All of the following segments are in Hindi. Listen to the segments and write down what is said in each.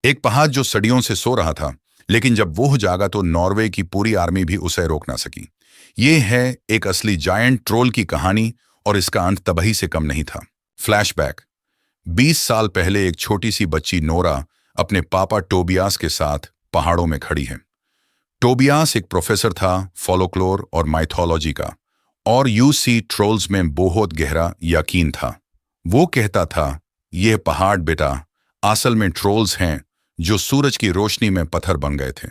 एक पहाड़ जो सदियों से सो रहा था, लेकिन जब वो जागा तो नॉर्वे की पूरी आर्मी भी उसे रोक ना सकी। ये है एक असली जायंट ट्रोल की कहानी और इसका अंत तबाही से कम नहीं था। फ्लैशबैक। 20 साल पहले एक छोटी सी बच्ची नोरा अपने पापा टोबियास के साथ पहाड़ों में खड़ी है। टोबियास एक प्रोफेसर था फॉलोक्लोर और माइथोलॉजी का, और यूसी ट्रोल्स में बहुत गहरा यकीन था। वो कहता था, ये पहाड़ बेटा असल में ट्रोल्स हैं जो सूरज की रोशनी में पत्थर बन गए थे।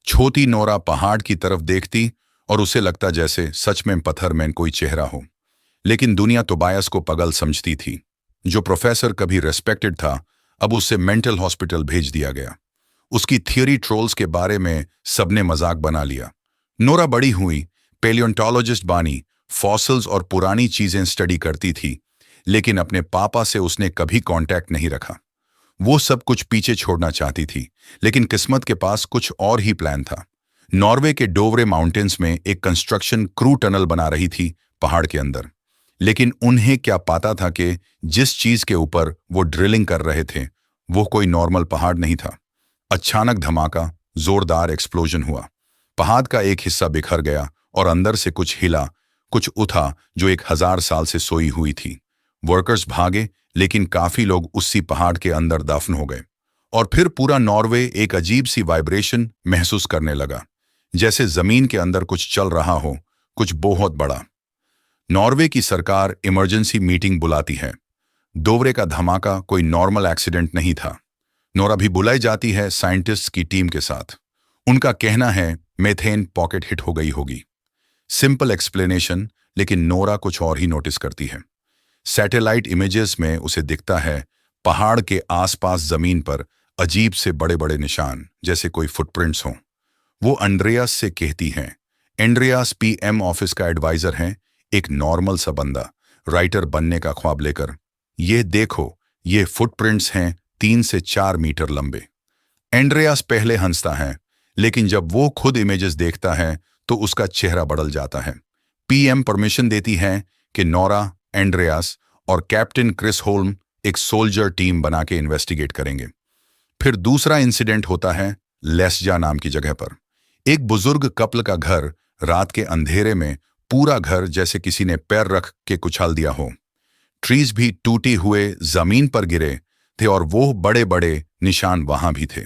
छोटी नोरा पहाड़ की तरफ देखती और उसे लगता जैसे सच में पत्थर में कोई चेहरा हो। लेकिन दुनिया तोबायस को पागल समझती थी। जो प्रोफेसर कभी रेस्पेक्टेड था, अब उसे मेंटल हॉस्पिटल भेज दिया गया। उसकी थियोरी ट्रोल्स के बारे में सबने मजाक बना लिया। नोरा बड़ी हुई, पेलियोंटोलॉजिस्ट बानी, फॉसिल्स और पुरानी चीजें स्टडी करती थी, लेकिन अपने पापा से उसने कभी कांटेक्ट नहीं रखा। वो सब कुछ पीछे छोड़ना चाहती थी, लेकिन किस्मत के पास कुछ और ही प्लान था। नॉर्वे के डोवरे माउंटेन्स में एक कंस्ट्रक्शन क्रू टनल बना रही थी पहाड़ के अंदर। लेकिन उन्हें क्या पता था कि जिस चीज के ऊपर वो ड्रिलिंग कर रहे थे वो कोई नॉर्मल पहाड़ नहीं था। अचानक धमाका, जोरदार एक्सप्लोजन हुआ। पहाड़ का एक हिस्सा बिखर गया और अंदर से कुछ हिला, कुछ उठा जो 1000 साल से सोई हुई थी। वर्कर्स भागे, लेकिन काफी लोग उसी पहाड़ के अंदर दफन हो गए। और फिर पूरा नॉर्वे एक अजीब सी वाइब्रेशन महसूस करने लगा, जैसे जमीन के अंदर कुछ चल रहा हो, कुछ बहुत बड़ा। नॉर्वे की सरकार इमरजेंसी मीटिंग बुलाती है। दोवरे का धमाका कोई नॉर्मल एक्सीडेंट नहीं था। नोरा भी बुलाई जाती है साइंटिस्ट्स की टीम के साथ। उनका कहना है मेथेन पॉकेट हिट हो गई होगी। सिंपल एक्सप्लेनेशन, लेकिन नोरा कुछ और ही नोटिस करती है। सैटेलाइट इमेजेस में उसे दिखता है पहाड़ के आसपास जमीन पर अजीब से बड़े बड़े निशान, जैसे कोई फुटप्रिंट्स हों। वो एंड्रियास से कहती हैं। एंड्रियास पीएम ऑफिस का एडवाइजर है, एक नॉर्मल सा बंदा राइटर बनने का ख्वाब लेकर। ये देखो, ये फुटप्रिंट्स हैं 3 से 4 मीटर लंबे। एंड्रियास पहले हंसता है, लेकिन जब वो खुद इमेजेस देखता है तो उसका चेहरा बदल जाता है। पीएम परमिशन देती है कि नोरा, एंड्रियास और कैप्टन क्रिस होल्म एक सोल्जर टीम बना के इन्वेस्टिगेट करेंगे। फिर दूसरा इंसिडेंट होता है लेस्जा नाम की जगह पर। एक बुजुर्ग कपल का घर, रात के अंधेरे में पूरा घर जैसे किसी ने पैर रख के कुचल दिया हो। ट्रीज भी टूटे हुए जमीन पर गिरे थे और वो बड़े बड़े निशान वहां भी थे।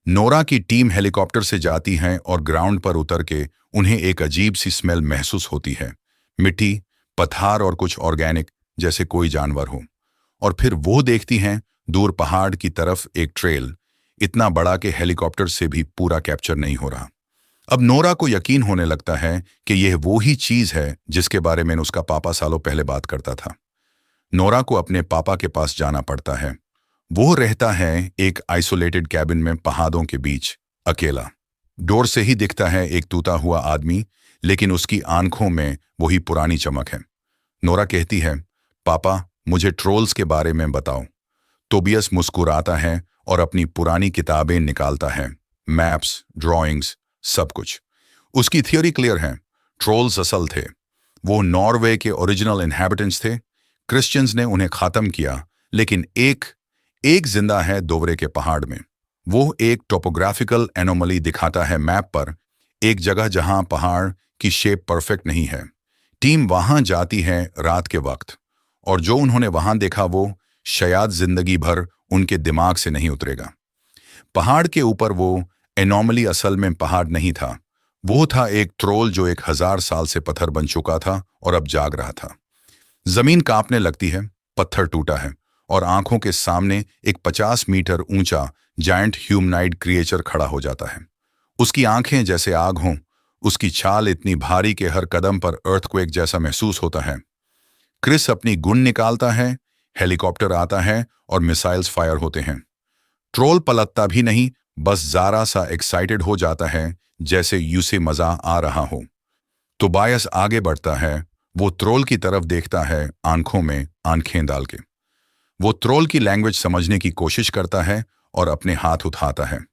नोरा की टीम हेलीकॉप्टर से जाती है और ग्राउंड पर उतर के उन्हें एक अजीब सी स्मेल महसूस होती है। मिट्टी, पत्थर और कुछ ऑर्गेनिक, जैसे कोई जानवर हो। और फिर वो देखती हैं दूर पहाड़ की तरफ एक ट्रेल, इतना बड़ा कि हेलीकॉप्टर से भी पूरा कैप्चर नहीं हो रहा। अब नोरा को यकीन होने लगता है कि यह वो ही चीज है जिसके बारे में उसका पापा सालों पहले बात करता था। नोरा को अपने पापा के पास जाना पड़ता है। वो रहता है एक आइसोलेटेड कैबिन में पहाड़ों के बीच, अकेला। डोर से ही दिखता है एक टूटा हुआ आदमी, लेकिन उसकी आंखों में वही पुरानी चमक है। नोरा कहती है, पापा मुझे ट्रोल्स के बारे में बताओ। टोबियस मुस्कुराता है और अपनी पुरानी किताबें निकालता है, मैप्स, ड्राइंग्स, सब कुछ। उसकी थ्योरी क्लियर है, ट्रोल्स असल थे। वो नॉर्वे के ओरिजिनल इनहैबिटेंट्स थे। क्रिश्चियंस ने उन्हें खत्म किया, लेकिन एक जिंदा है दोवरे के पहाड़ में। वो एक टोपोग्राफिकल एनोमली दिखाता है मैप पर, एक जगह जहां पहाड़ की शेप परफेक्ट नहीं है। टीम वहां जाती है रात के वक्त, और जो उन्होंने वहां देखा वो शायद जिंदगी भर उनके दिमाग से नहीं उतरेगा। पहाड़ के ऊपर वो एनोमली असल में पहाड़ नहीं था। वो था एक ट्रोल जो 1000 साल से पत्थर बन चुका था और अब जाग रहा था। जमीन कांपने लगती है, पत्थर टूटा है, और आंखों के सामने एक 50 मीटर ऊंचा जायंट ह्यूमनाइड क्रिएचर खड़ा हो जाता है। उसकी आंखें जैसे आग हों, उसकी छाल इतनी भारी कि हर कदम पर अर्थक्वेक जैसा महसूस होता है। क्रिस अपनी गुण निकालता है, हेलीकॉप्टर आता है और मिसाइल्स फायर होते हैं। ट्रोल पलटता भी नहीं, बस जरा सा एक्साइटेड हो जाता है, जैसे यूसे मजा आ रहा हो। टोबायस आगे बढ़ता है। वो ट्रोल की तरफ देखता है, आंखों में आंखें डाल के। वो ट्रोल की लैंग्वेज समझने की कोशिश करता है और अपने हाथ उठाता है।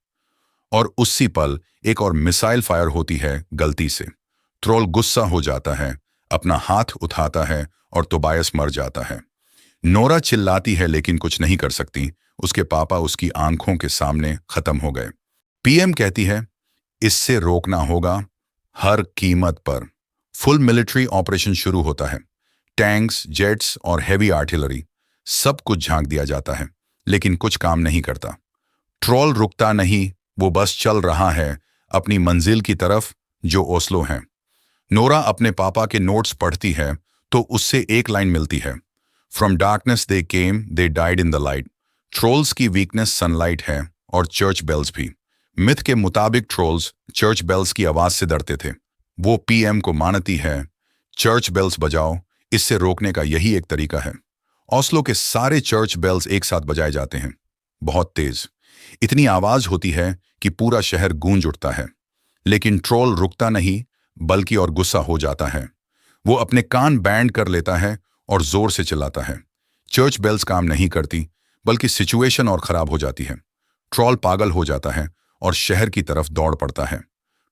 और उसी पल एक और मिसाइल फायर होती है गलती से। ट्रोल गुस्सा हो जाता है, अपना हाथ उठाता है और टोबायस मर जाता है। नोरा चिल्लाती है लेकिन कुछ नहीं कर सकती। उसके पापा उसकी आंखों के सामने खत्म हो गए। पीएम कहती है, इससे रोकना होगा हर कीमत पर। फुल मिलिट्री ऑपरेशन शुरू होता है। टैंक्स, जेट्स और हेवी आर्टिलरी, सब कुछ झांक दिया जाता है, लेकिन कुछ काम नहीं करता। ट्रोल रुकता नहीं, वो बस चल रहा है अपनी मंजिल की तरफ, जो ओस्लो है। नोरा अपने पापा के नोट्स पढ़ती है तो उससे एक लाइन मिलती है, from darkness they came, they died in the light. Trolls की वीकनेस सनलाइट है और चर्च बेल्स भी। मिथ के मुताबिक ट्रोल्स चर्च बेल्स की आवाज से डरते थे। वो पीएम को मानती है, चर्च बेल्स बजाओ, इससे रोकने का यही एक तरीका है। ओस्लो के सारे चर्च बेल्स एक साथ बजाए जाते हैं, बहुत तेज। इतनी आवाज होती है कि पूरा शहर गूंज उठता है। लेकिन ट्रोल रुकता नहीं, बल्कि और गुस्सा हो जाता है। वो अपने कान बैंड कर लेता है और जोर से चिल्लाता है। चर्च बेल्स काम नहीं करती, बल्कि सिचुएशन और खराब हो जाती है। ट्रोल पागल हो जाता है और शहर की तरफ दौड़ पड़ता है।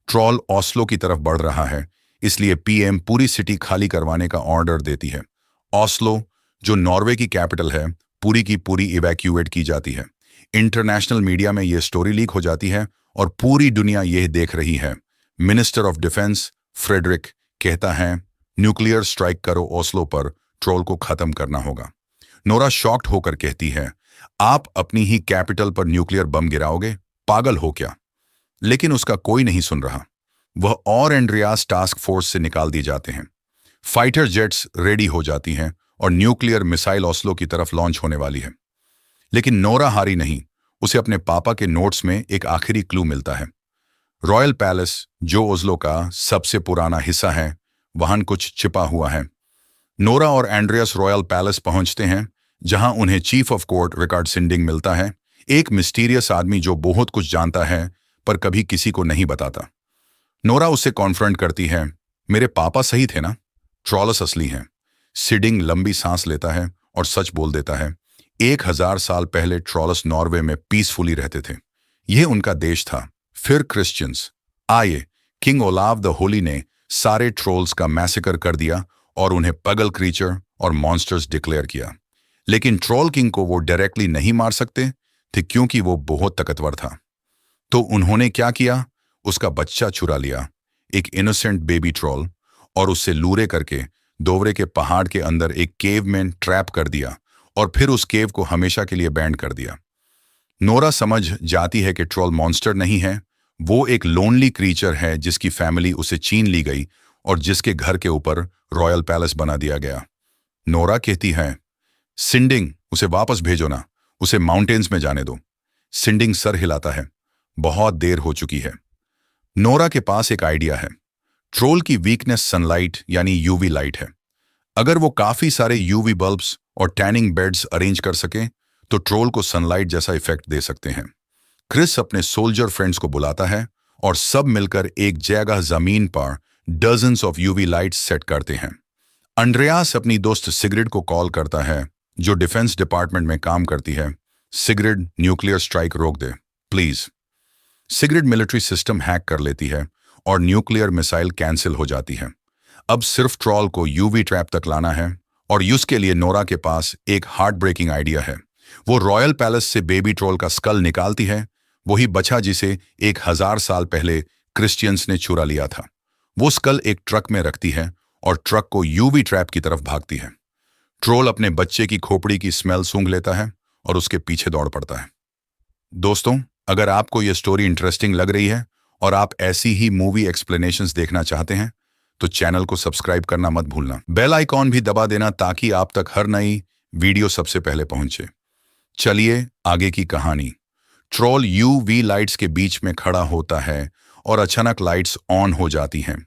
ट्रोल ओस्लो की तरफ बढ़ रहा है, इसलिए पीएम पूरी सिटी खाली करवाने का ऑर्डर देती है। ओस्लो, जो नॉर्वे की कैपिटल है, पूरी की पूरी इवैक्यूएट की जाती है। इंटरनेशनल मीडिया में यह स्टोरी लीक हो जाती है और पूरी दुनिया यह देख रही है। मिनिस्टर ऑफ डिफेंस फ्रेडरिक कहता है, न्यूक्लियर स्ट्राइक करो ओस्लो पर, ट्रोल को खत्म करना होगा। नोरा शॉक्ड होकर कहती है, आप अपनी ही कैपिटल पर न्यूक्लियर बम गिराओगे? पागल हो क्या? लेकिन उसका कोई नहीं सुन रहा। वह और एंड्रियास टास्क फोर्स से निकाल दिए जाते हैं। फाइटर जेट्स रेडी हो जाती हैं और न्यूक्लियर मिसाइल ओस्लो की तरफ लॉन्च होने वाली है। लेकिन नोरा हारी नहीं। उसे अपने पापा के नोट्स में एक आखिरी क्लू मिलता है। रॉयल पैलेस, जो ओस्लो का सबसे पुराना हिस्सा है, वहां कुछ छिपा हुआ है। नोरा और एंड्रियास रॉयल पैलेस पहुंचते हैं, जहां उन्हें चीफ ऑफ कोर्ट रिकार्ड सिंडिंग मिलता है, एक मिस्टीरियस आदमी जो बहुत कुछ जानता है पर कभी किसी को नहीं बताता। नोरा उससे कॉन्फ्रंट करती है, मेरे पापा सही थे ना? ट्रोलस असली हैं। सिडिंग लंबी सांस लेता है और सच बोल देता है, 1000 साल पहले ट्रोलस नॉर्वे में पीसफुली रहते थे। यह उनका देश था। फिर क्रिश्चियंस आए। किंग ओलाव द होली ने सारे ट्रोल्स का मैसेकर कर दिया और उन्हें पगल क्रीचर और मॉन्स्टर्स डिक्लेयर किया। लेकिन ट्रोल किंग को वो डायरेक्टली नहीं मार सकते थे, क्योंकि वो बहुत ताकतवर था। तो उन्होंने क्या किया? उसका बच्चा चुरा लिया, एक इनोसेंट बेबी ट्रोल, और उससे लूरे करके दोवरे के पहाड़ के अंदर एक केव में ट्रैप कर दिया और फिर उस केव को हमेशा के लिए बैंड कर दिया। नोरा समझ जाती है कि ट्रोल मॉन्स्टर नहीं है, वो एक लोनली क्रीचर है जिसकी फैमिली उसे छीन ली गई और जिसके घर के ऊपर रॉयल पैलेस बना दिया गया। नोरा कहती है, सिंडिंग, उसे वापस भेजो ना, उसे माउंटेन्स में जाने दो। सिंडिंग सर हिलाता है, बहुत देर हो चुकी है। नोरा के पास एक आइडिया है। ट्रोल की वीकनेस सनलाइट यानी यूवी लाइट है। अगर वो काफी सारे यूवी बल्ब्स और टैनिंग बेड्स अरेंज कर सके तो ट्रोल को सनलाइट जैसा इफेक्ट दे सकते हैं। क्रिस अपने सोल्जर फ्रेंड्स को बुलाता है और सब मिलकर एक जगह जमीन पर dozens of UV lights set करते हैं। अंड्रेयास अपनी दोस्त सिग्रिड को कॉल करता है, जो डिफेंस डिपार्टमेंट में काम करती है। सिग्रिड, न्यूक्लियर स्ट्राइक रोक दे please. Sigrid military system hack कर लेती है और न्यूक्लियर मिसाइल कैंसिल हो जाती है। अब सिर्फ ट्रोल को यूवी ट्रैप तक लाना है और उसके लिए नोरा के पास एक हार्ट ब्रेकिंग आइडिया है। वो रॉयल पैलेस से बेबी ट्रोल का स्कल निकालती है, वही बच्चा जिसे 1000 साल पहले क्रिश्चियंस ने चुरा लिया था। वो स्कल एक ट्रक में रखती है और ट्रक को यूवी ट्रैप की तरफ भागती है। ट्रोल अपने बच्चे की खोपड़ी की स्मेल सूंघ लेता है और उसके पीछे दौड़ पड़ता है। दोस्तों, अगर आपको यह स्टोरी इंटरेस्टिंग लग रही है और आप ऐसी ही मूवी एक्सप्लेनेशंस देखना चाहते हैं तो चैनल को सब्सक्राइब करना मत भूलना। बेल आइकॉन भी दबा देना ताकि आप तक हर नई वीडियो सबसे पहले पहुंचे। चलिए आगे की कहानी। ट्रोल यूवी लाइट्स के बीच में खड़ा होता है और अचानक लाइट्स ऑन हो जाती हैं।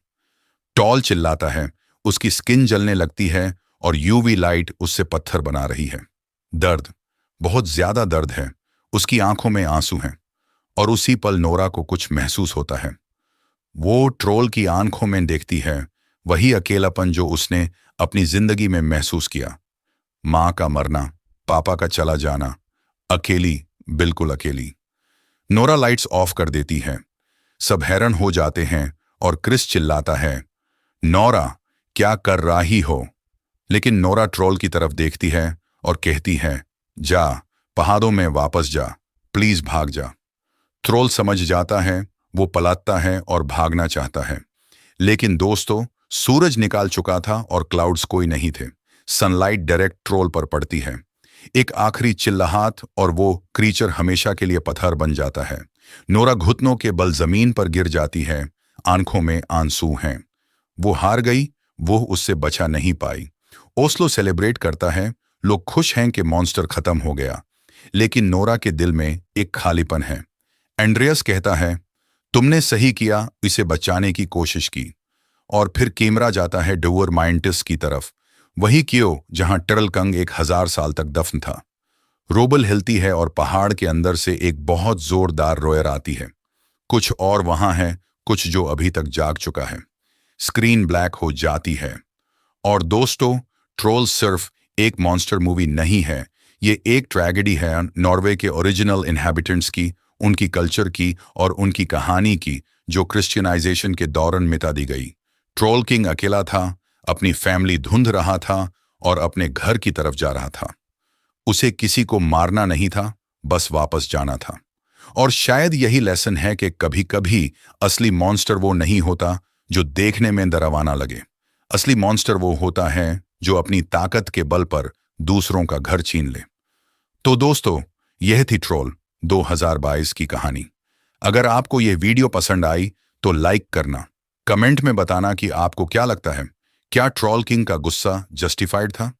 टॉल चिल्लाता है, उसकी स्किन जलने लगती है और यूवी लाइट उससे पत्थर बना रही है। दर्द, बहुत ज्यादा दर्द है। उसकी आंखों में आंसू हैं और उसी पल नोरा को कुछ महसूस होता है। वो ट्रोल की आंखों में देखती है वही अकेलापन जो उसने अपनी जिंदगी में महसूस किया। माँ का मरना, पापा का चला जाना, अकेली, बिल्कुल अकेली। नोरा लाइट्स ऑफ कर देती है। सब हैरान हो जाते हैं और क्रिस चिल्लाता है, नोरा क्या कर रही हो? लेकिन नोरा ट्रोल की तरफ देखती है और कहती है, जा, पहाड़ों में वापस जा, प्लीज भाग जा। ट्रोल समझ जाता है, वो पलाटता है और भागना चाहता है। लेकिन दोस्तों, सूरज निकाल चुका था और क्लाउड्स कोई नहीं थे। सनलाइट डायरेक्ट ट्रोल पर पड़ती है। एक आखिरी चिल्लाहट और वो क्रीचर हमेशा के लिए पत्थर बन जाता है। नोरा घुटनों के बल जमीन पर गिर जाती है, आंखों में आंसू हैं। वो हार गई, वो उससे बचा नहीं पाई। ओस्लो सेलिब्रेट करता है, लोग खुश हैं कि मॉन्स्टर खत्म हो गया। लेकिन नोरा के दिल में एक खालीपन है। एंड्रियस कहता है, तुमने सही किया, इसे बचाने की कोशिश की। और फिर कैमरा जाता है डोवर माइंटिस की तरफ, वही क्यों जहां टर्लकंग 1000 साल तक दफन था। रोबल हिलती है और पहाड़ के अंदर से एक बहुत जोरदार रोयर आती है। कुछ और वहां है, कुछ जो अभी तक जाग चुका है। स्क्रीन ब्लैक हो जाती है। और दोस्तों, ट्रोल सिर्फ एक मॉन्स्टर मूवी नहीं है, ये एक ट्रेजेडी है नॉर्वे के ओरिजिनल इनहैबिटेंट्स की, उनकी कल्चर की और उनकी कहानी की, जो क्रिश्चियनाइजेशन के दौरान मिटा दी गई। ट्रोल किंग अकेला था, अपनी फैमिली ढूंढ रहा था और अपने घर की तरफ जा रहा था। उसे किसी को मारना नहीं था, बस वापस जाना था। और शायद यही लेसन है कि कभी कभी असली मॉन्स्टर वो नहीं होता जो देखने में डरावना लगे। असली मॉन्स्टर वो होता है जो अपनी ताकत के बल पर दूसरों का घर छीन ले। तो दोस्तों, यह थी ट्रोल 2022 की कहानी। अगर आपको यह वीडियो पसंद आई तो लाइक करना, कमेंट में बताना कि आपको क्या लगता है, क्या ट्रोल किंग का गुस्सा जस्टिफाइड था,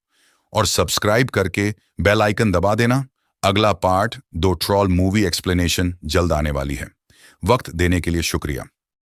और सब्सक्राइब करके बेल आइकन दबा देना। अगला पार्ट 2 ट्रोल मूवी एक्सप्लेनेशन जल्द आने वाली है। वक्त देने के लिए शुक्रिया।